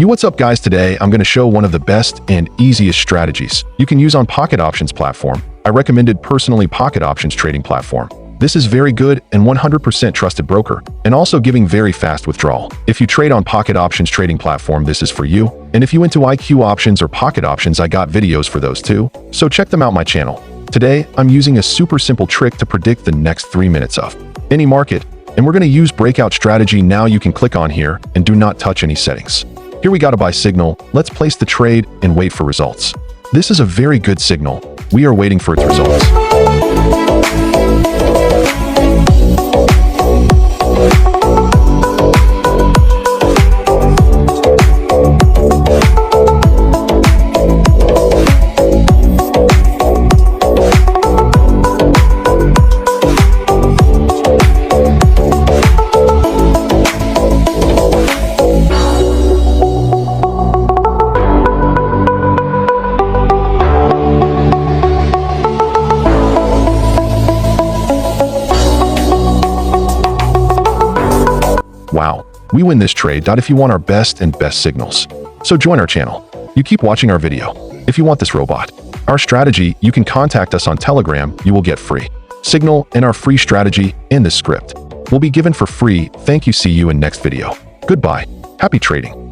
What's up guys, today I'm going to show one of the best and easiest strategies you can use on Pocket Options platform. I recommended personally Pocket Options trading platform. This is very good and 100% trusted broker, and also giving very fast withdrawal. If you trade on Pocket Options trading platform, this is for you. And if you into IQ options or Pocket Options, I got videos for those too, so check them out my channel. Today, I'm using a super simple trick to predict the next 3 minutes of any market, and we're going to use breakout strategy. Now you can click on here and do not touch any settings. Here we got a buy signal. Let's place the trade and wait for results. This is a very good signal. We are waiting for its results. Wow, we win this trade. If you want our best signals, so join our channel. You keep watching our video. If you want this robot, our strategy, you can contact us on Telegram. You will get free signal, and our free strategy and this script will be given for free. Thank you. See you in next video. Goodbye. Happy trading.